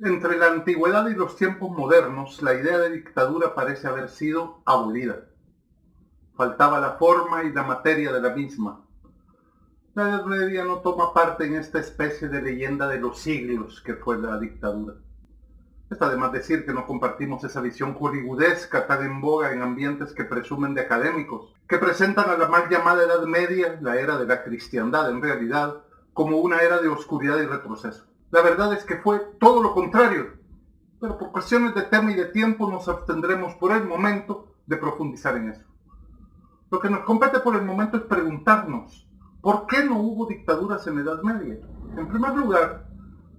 Entre la antigüedad y los tiempos modernos, la idea de dictadura parece haber sido abolida. Faltaba la forma y la materia de la misma. La Edad Media no toma parte en esta especie de leyenda de los siglos que fue la dictadura. Está de más decir que no compartimos esa visión hollywoodesca tan en boga en ambientes que presumen de académicos, que presentan a la mal llamada Edad Media, la era de la cristiandad en realidad, como una era de oscuridad y retroceso. La verdad es que fue todo lo contrario, pero por cuestiones de tema y de tiempo nos abstendremos por el momento de profundizar en eso. Lo que nos compete por el momento es preguntarnos, ¿por qué no hubo dictaduras en la Edad Media? En primer lugar,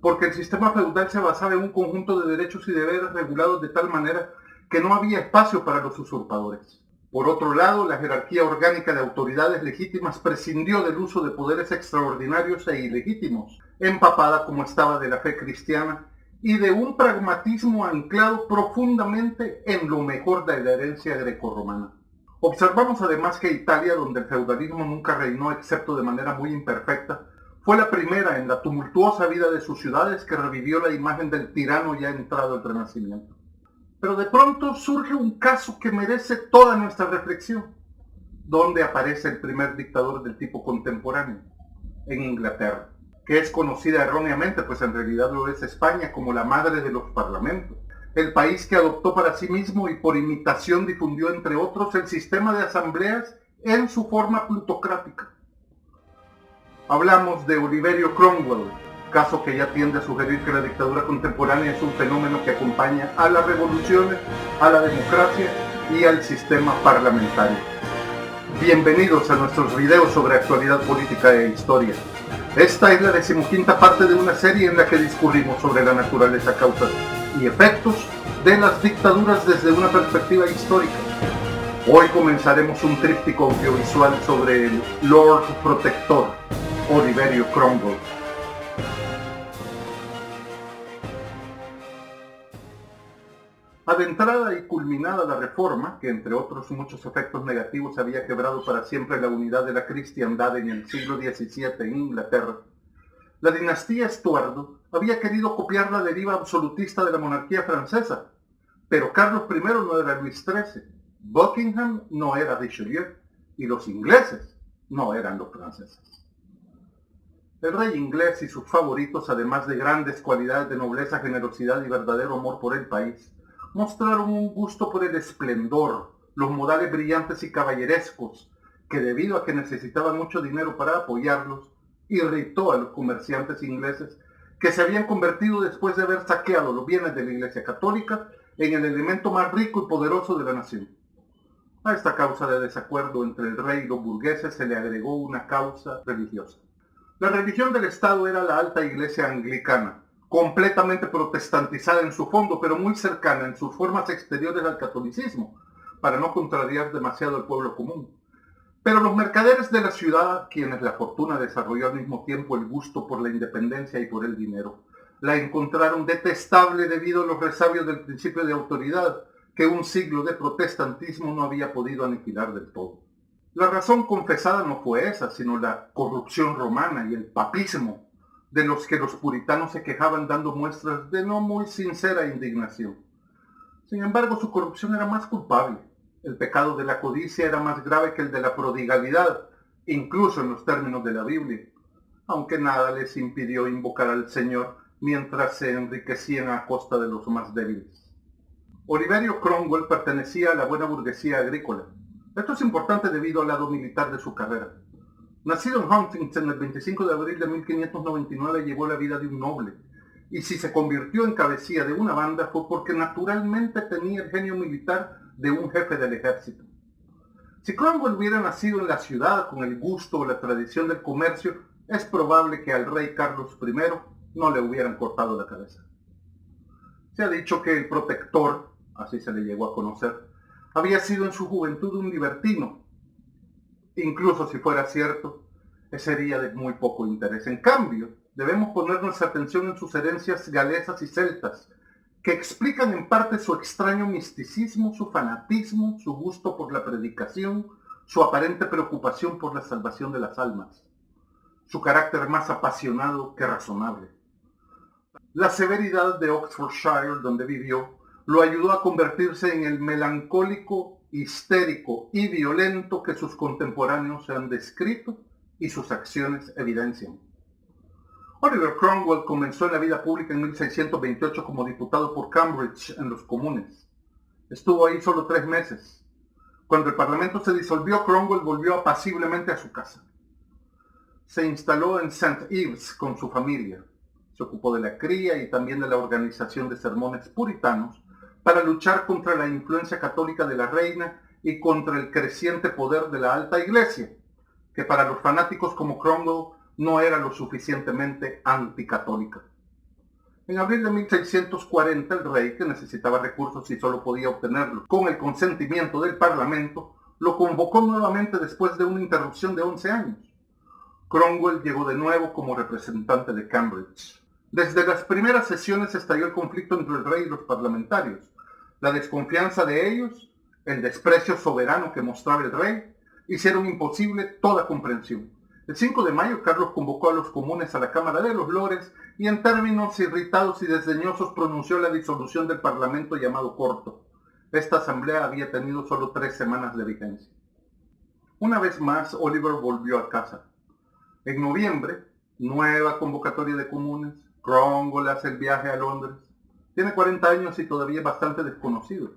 porque el sistema feudal se basaba en un conjunto de derechos y deberes regulados de tal manera que no había espacio para los usurpadores. Por otro lado, la jerarquía orgánica de autoridades legítimas prescindió del uso de poderes extraordinarios e ilegítimos, empapada como estaba de la fe cristiana y de un pragmatismo anclado profundamente en lo mejor de la herencia grecorromana. Observamos además que Italia, donde el feudalismo nunca reinó excepto de manera muy imperfecta, fue la primera en la tumultuosa vida de sus ciudades que revivió la imagen del tirano ya entrado el Renacimiento. Pero de pronto surge un caso que merece toda nuestra reflexión. ¿Dónde aparece el primer dictador del tipo contemporáneo? En Inglaterra, que es conocida erróneamente, pues en realidad lo es España, como la madre de los parlamentos. El país que adoptó para sí mismo y por imitación difundió entre otros el sistema de asambleas en su forma plutocrática. Hablamos de Oliverio Cromwell, caso que ya tiende a sugerir que la dictadura contemporánea es un fenómeno que acompaña a las revoluciones, a la democracia y al sistema parlamentario. Bienvenidos a nuestros videos sobre actualidad política e historia. Esta es la 15ª parte de una serie en la que discurrimos sobre la naturaleza, causas y efectos de las dictaduras desde una perspectiva histórica. Hoy comenzaremos un tríptico audiovisual sobre el Lord Protector, Oliverio Cromwell. Adentrada y culminada la Reforma, que entre otros muchos efectos negativos había quebrado para siempre la unidad de la cristiandad en el siglo XVII en Inglaterra, la dinastía Estuardo había querido copiar la deriva absolutista de la monarquía francesa, pero Carlos I no era Luis XIII, Buckingham no era Richelieu, y los ingleses no eran los franceses. El rey inglés y sus favoritos, además de grandes cualidades de nobleza, generosidad y verdadero amor por el país, mostraron un gusto por el esplendor, los modales brillantes y caballerescos, que debido a que necesitaban mucho dinero para apoyarlos, irritó a los comerciantes ingleses que se habían convertido después de haber saqueado los bienes de la Iglesia Católica en el elemento más rico y poderoso de la nación. A esta causa de desacuerdo entre el rey y los burgueses se le agregó una causa religiosa. La religión del Estado era la alta iglesia anglicana, completamente protestantizada en su fondo, pero muy cercana en sus formas exteriores al catolicismo, para no contrariar demasiado al pueblo común. Pero los mercaderes de la ciudad, quienes la fortuna desarrolló al mismo tiempo el gusto por la independencia y por el dinero, la encontraron detestable debido a los resabios del principio de autoridad que un siglo de protestantismo no había podido aniquilar del todo. La razón confesada no fue esa, sino la corrupción romana y el papismo, de los que los puritanos se quejaban dando muestras de no muy sincera indignación. Sin embargo, su corrupción era más culpable. El pecado de la codicia era más grave que el de la prodigalidad, incluso en los términos de la Biblia, aunque nada les impidió invocar al Señor mientras se enriquecían a costa de los más débiles. Oliverio Cromwell pertenecía a la buena burguesía agrícola. Esto es importante debido al lado militar de su carrera. Nacido en Huntington el 25 de abril de 1599, llevó la vida de un noble, y si se convirtió en cabecilla de una banda fue porque naturalmente tenía el genio militar de un jefe del ejército. Si Cromwell hubiera nacido en la ciudad con el gusto o la tradición del comercio, es probable que al rey Carlos I no le hubieran cortado la cabeza. Se ha dicho que el protector, así se le llegó a conocer, había sido en su juventud un libertino. Incluso si fuera cierto, sería de muy poco interés. En cambio, debemos poner nuestra atención en sus herencias galesas y celtas, que explican en parte su extraño misticismo, su fanatismo, su gusto por la predicación, su aparente preocupación por la salvación de las almas, su carácter más apasionado que razonable. La severidad de Oxfordshire, donde vivió, lo ayudó a convertirse en el melancólico, histérico y violento que sus contemporáneos se han descrito y sus acciones evidencian. Oliver Cromwell comenzó en la vida pública en 1628 como diputado por Cambridge en los Comunes. Estuvo ahí solo 3 meses. Cuando el Parlamento se disolvió, Cromwell volvió apaciblemente a su casa. Se instaló en St. Ives con su familia. Se ocupó de la cría y también de la organización de sermones puritanos para luchar contra la influencia católica de la reina y contra el creciente poder de la alta iglesia, que para los fanáticos como Cromwell no era lo suficientemente anticatólica. En abril de 1640, el rey, que necesitaba recursos y solo podía obtenerlos con el consentimiento del Parlamento, lo convocó nuevamente después de una interrupción de 11 años. Cromwell llegó de nuevo como representante de Cambridge. Desde las primeras sesiones estalló el conflicto entre el rey y los parlamentarios. La desconfianza de ellos, el desprecio soberano que mostraba el rey, hicieron imposible toda comprensión. El 5 de mayo, Carlos convocó a los comunes a la Cámara de los Lores y en términos irritados y desdeñosos pronunció la disolución del Parlamento llamado Corto. Esta asamblea había tenido solo 3 semanas de vigencia. Una vez más, Oliver volvió a casa. En noviembre, nueva convocatoria de comunes. Cromwell hace el viaje a Londres. Tiene 40 años y todavía es bastante desconocido.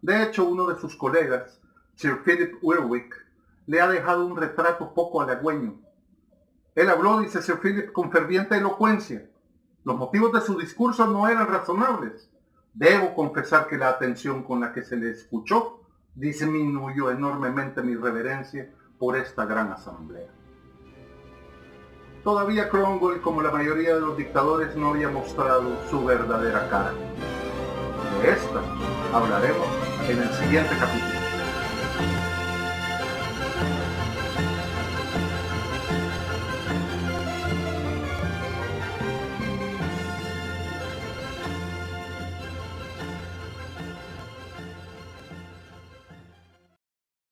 De hecho, uno de sus colegas, Sir Philip Warwick, le ha dejado un retrato poco halagüeño. Él habló, dice Sir Philip, con ferviente elocuencia. Los motivos de su discurso no eran razonables. Debo confesar que la atención con la que se le escuchó disminuyó enormemente mi reverencia por esta gran asamblea. Todavía Cromwell, como la mayoría de los dictadores, no había mostrado su verdadera cara. De esta hablaremos en el siguiente capítulo.